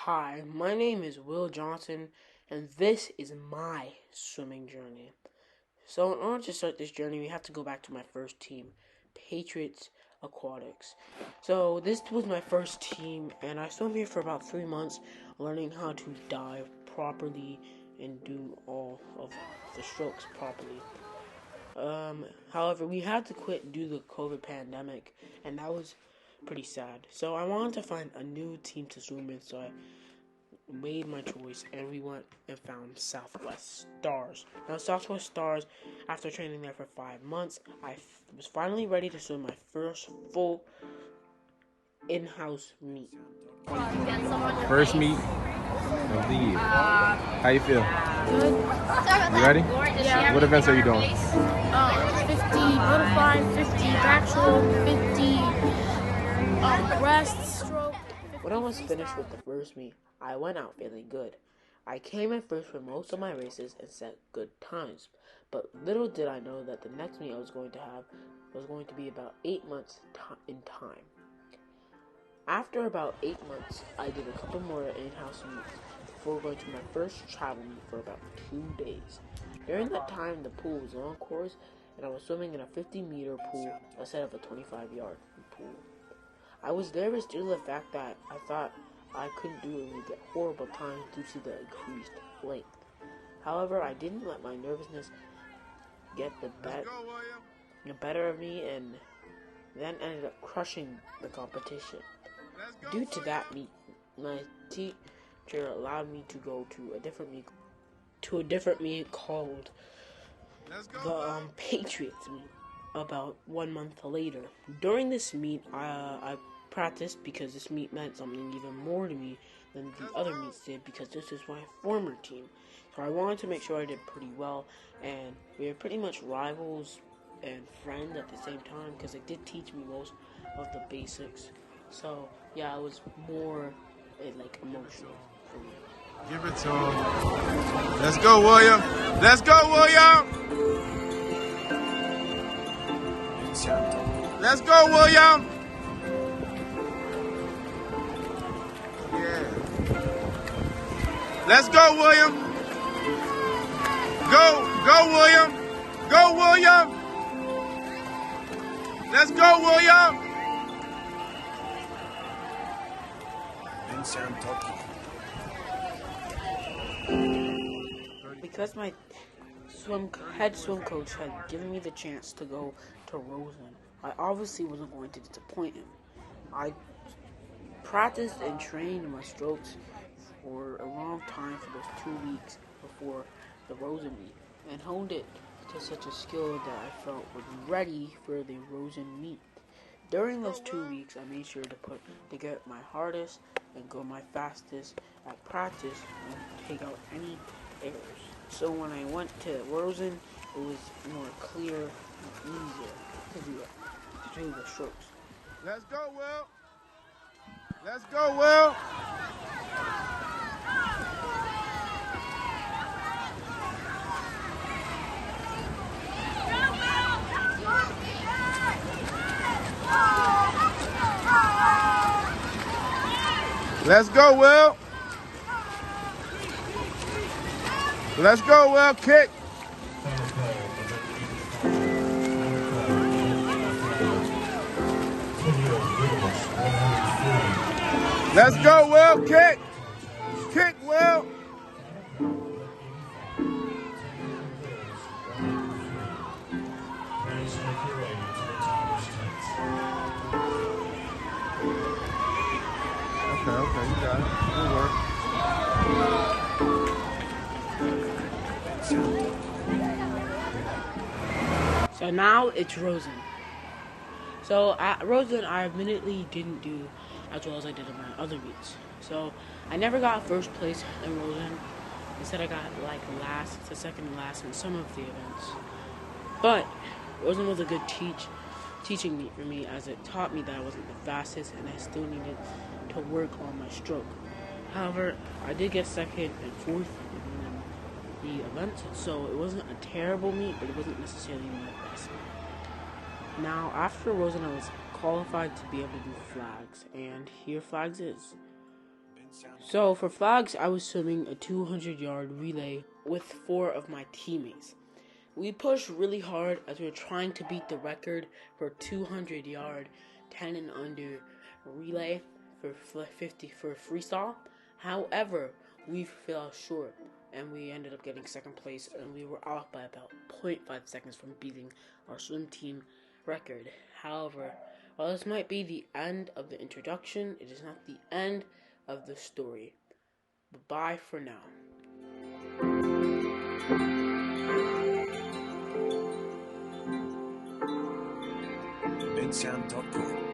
Hi, my name is Will Johnson, and this is my swimming journey. So, in order to start this journey, we have to go back to my first team, Patriots Aquatics. So, this was my first team, and I swam here for about 3 months, learning how to dive properly and do all of the strokes properly. However, we had to quit due to the COVID pandemic, and that was pretty sad. So, I wanted to find a new team to swim with, so I made my choice, and we went and found Southwest Stars. Now, Southwest Stars, after training there for 5 months, I was finally ready to swim my first full in-house meet. First meet of the year. How you feel? Good. You ready? Yeah. What events are you doing? 50 butterfly, 50 back roll, 50 breast stroke. When I was finished with the first meet, I went out feeling good. I came in first for most of my races and set good times, but little did I know that the next meet I was going to have was going to be about 8 months in time. After about 8 months, I did a couple more in-house meets before going to my first travel meet for about 2 days. During that time, the pool was on course, and I was swimming in a 50-meter pool instead of a 25-yard pool. I was nervous due to the fact that I thought I couldn't do it and would get horrible times due to the increased length. However, I didn't let my nervousness get the better of me, and then ended up crushing the competition. Due to that meet, my teacher allowed me to go to a different meet called the Patriots meet about 1 month later. During this meet, I practiced because this meet meant something even more to me than the other meets did, because this is my former team. So I wanted to make sure I did pretty well, and we were pretty much rivals and friends at the same time, because it did teach me most of the basics. So yeah, it was more emotional for me. Give it to him. Let's go, William. Let's go, William. Let's go, William. Yeah. Let's go, William. Go, William. Go, William. Let's go, William. Because my head swim coach had given me the chance to go to Rosen, I obviously wasn't going to disappoint him. I practiced and trained my strokes for a long time for those 2 weeks before the Rosen meet, and honed it to such a skill that I felt was ready for the Rosen meet. During those 2 weeks, I made sure to get my hardest and go my fastest at practice and take out any errors. So when I went to Rosen, it was more clear and easier to do the strokes. Let's go, Will. Let's go, Will. Let's go, Will. Let's go, Will. Kick. Let's go, Will. Kick. Kick, Will. Okay, you got it. Good work. So now it's Rosen. So at Rosen, I admittedly didn't do as well as I did in my other meets. So I never got first place in Rosen. Instead, I got last to second to last in some of the events. But Rosen was a good teaching meet for me, as it taught me that I wasn't the fastest and I still needed to work on my stroke. However, I did get second and fourth in the event, so it wasn't a terrible meet, but it wasn't necessarily my best meet. Now, after Rosen, I was qualified to be able to do flags, and here flags is. So for flags, I was swimming a 200-yard relay with 4 of my teammates. We pushed really hard as we were trying to beat the record for 200-yard 10 and under relay for 50 for freestyle. However, we fell short and we ended up getting second place, and we were off by about 0.5 seconds from beating our swim team record. However, while this might be the end of the introduction, it is not the end of the story. Bye for now. Bensound.com